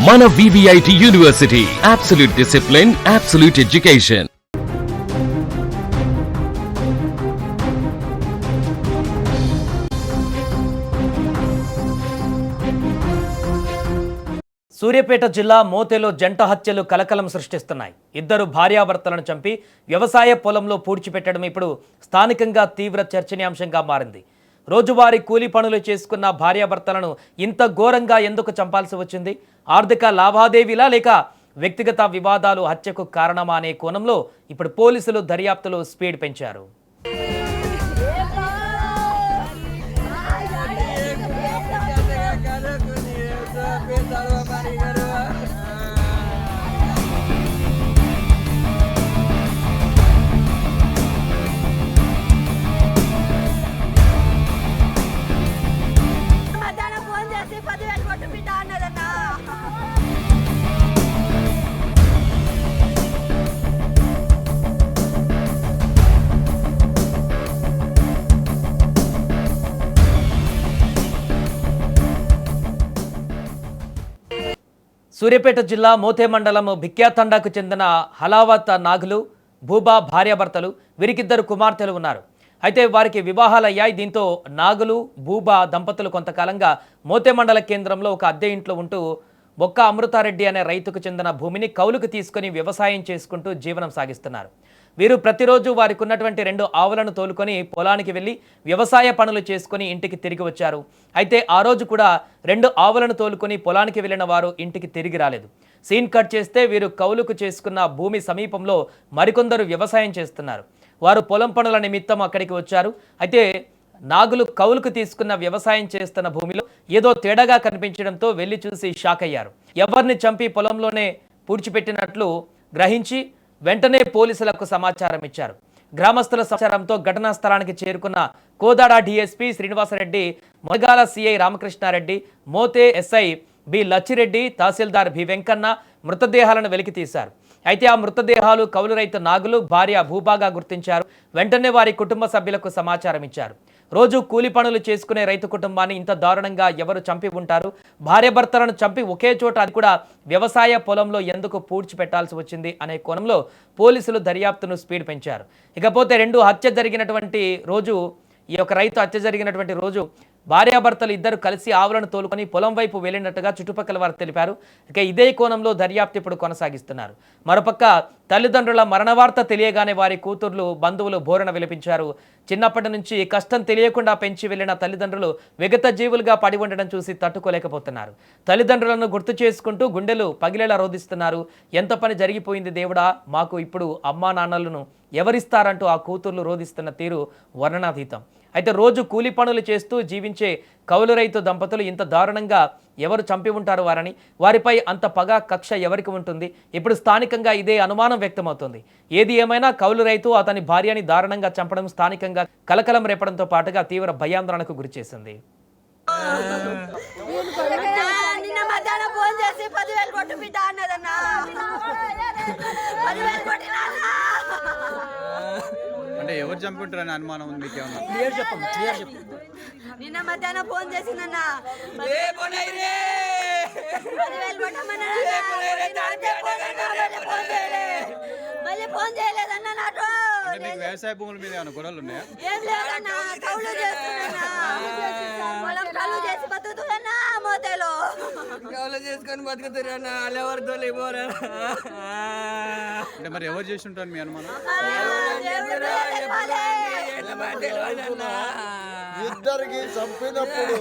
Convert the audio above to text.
మన VVIT university, absolute discipline, absolute education. Suryapet జిల్లా మోతేలో జంట హత్యలు కలకలం సృష్టిస్తున్నాయి. ఇద్దరు భార్యాభర్తలను చంపి వ్యవసాయ పొలంలో పూడ్చిపెట్టడం ఇప్పుడు స్థానికంగా తీవ్ర చర్చనీయాంశంగా మారింది. రోజువారీ కూలీ పనులు చేసుకున్న భార్యాభర్తలను ఇంత ఘోరంగా ఎందుకు చంపాల్సి వచ్చింది? ఆర్థిక లావాదేవీలా లేక వ్యక్తిగత వివాదాలు హత్యకు కారణమా అనే కోణంలో ఇప్పుడు పోలీసులు దర్యాప్తులో స్పీడ్ పెంచారు. సూర్యాపేట జిల్లా మోతే మండలం భిక్యాతండాకు చెందిన హలావత్ నాగులు, భూబా భార్యాభర్తలు. వీరికిద్దరు కుమార్తెలు ఉన్నారు. అయితే వారికి వివాహాలయ్యాయి. దీంతో నాగులు, భూబా దంపతులు కొంతకాలంగా మోతే మండల కేంద్రంలో ఒక అద్దె ఇంట్లో ఉంటూ బొక్క అమృతారెడ్డి అనే రైతుకు చెందిన భూమిని కౌలుకు తీసుకుని వ్యవసాయం చేసుకుంటూ జీవనం సాగిస్తున్నారు. వీరు ప్రతిరోజు వారికి ఉన్నటువంటి 2 ఆవులను తోలుకొని పొలానికి వెళ్ళి వ్యవసాయ పనులు చేసుకుని ఇంటికి తిరిగి వచ్చారు. అయితే ఆ రోజు కూడా 2 ఆవులను తోలుకొని పొలానికి వెళ్ళిన వారు ఇంటికి తిరిగి రాలేదు. సీన్ కట్ చేస్తే వీరు కౌలుకు చేసుకున్న భూమి సమీపంలో మరికొందరు వ్యవసాయం చేస్తున్నారు. వారు పొలం పనుల నిమిత్తం అక్కడికి వచ్చారు. అయితే నాగులు కౌలుకు తీసుకున్న వ్యవసాయం చేస్తున్న భూమిలో ఏదో తేడాగా కనిపించడంతో వెళ్లి చూసి షాక్ అయ్యారు. ఎవరిని చంపి పొలంలోనే పూడ్చిపెట్టినట్లు గ్రహించి వెంటనే పోలీసులకు సమాచారం ఇచ్చారు. గ్రామస్తుల సమాచారంతో ఘటనా స్థలానికి చేరుకున్న Kodad DSP Srinivasareddy, Modagala CI Ramakrishnareddy, Mothe SI B Lachireddy, తహసీల్దార్ బి వెంకన్న మృతదేహాలను వెలికితీశారు. అయితే ఆ మృతదేహాలు కౌలు రైతు నాగులు, భార్య భూబాగా గుర్తించారు. వెంటనే వారి కుటుంబ సభ్యులకు సమాచారం ఇచ్చారు. రోజు కూలి పనులు చేసుకునే రైతు కుటుంబాన్ని ఇంత దారుణంగా ఎవరు చంపి ఉంటారు? భార్యాభర్తలను చంపి ఒకే చోట, అది కూడా వ్యవసాయ పొలంలో ఎందుకు పూడ్చిపెట్టాల్సి వచ్చింది అనే కోణంలో పోలీసులు దర్యాప్తును స్పీడ్ పెంచారు. ఇకపోతే హత్య జరిగినటువంటి రోజు, ఈ యొక్క రైతు హత్య జరిగినటువంటి రోజు భార్యాభర్తలు ఇద్దరు కలిసి ఆవులను తోలుకొని పొలం వైపు వెళ్ళినట్టుగా చుట్టుపక్కల వారు తెలిపారు. ఇక ఇదే కోణంలో దర్యాప్తు ఇప్పుడు కొనసాగిస్తున్నారు. మరోపక్క తల్లిదండ్రుల మరణ వార్త తెలియగానే వారి కూతుర్లు, బంధువులు బోరణ విలిపించారు. చిన్నప్పటి నుంచి కష్టం తెలియకుండా పెంచి వెళ్లిన తల్లిదండ్రులు విగత జీవులుగా పడి ఉండడం చూసి తట్టుకోలేకపోతున్నారు. తల్లిదండ్రులను గుర్తు చేసుకుంటూ గుండెలు పగిలేలా రోధిస్తున్నారు. ఎంత పని జరిగిపోయింది దేవుడా, మాకు ఇప్పుడు అమ్మా నాన్నలను ఎవరిస్తారంటూ ఆ కూతుర్లు రోధిస్తున్న తీరు వర్ణనాతీతం. అయితే రోజు కూలి పనులు చేస్తూ జీవించే కౌలు రైతు దంపతులు ఇంత దారుణంగా ఎవరు చంపి ఉంటారు వారని, వారిపై అంత పగ కక్ష ఎవరికి ఉంటుంది? ఇప్పుడు స్థానికంగా ఇదే అనుమానం వ్యక్తమవుతుంది. ఏది ఏమైనా కౌలు రైతు అతని భార్యని దారుణంగా చంపడం స్థానికంగా కలకలం రేపడంతో పాటుగా తీవ్ర భయాందోళనకు గురిచేసింది. అంటే ఎవరు చంపుకుంటారని అనుమానం ఉంది? నిన్న మధ్యాహ్నం ఫోన్ చేసిందన్న, మళ్ళీ ఫోన్ చేయలేదన్న. నాకు వ్యవసాయ భూముల మీద ఏమైనా గొడవలు ఉన్నాయా? ఏం లేదన్న, కౌలు చేస్తున్నా, పొలం కౌలు చేసి బతుకుతున్నా. మోతేలో కౌలు చేసుకొని బతుకుతున్నా, ఎవరితో లేబోరా. అంటే మరి ఎవరు చేసి ఉంటారు మీ అనుమానం? ఇద్దరికి చంపినప్పుడు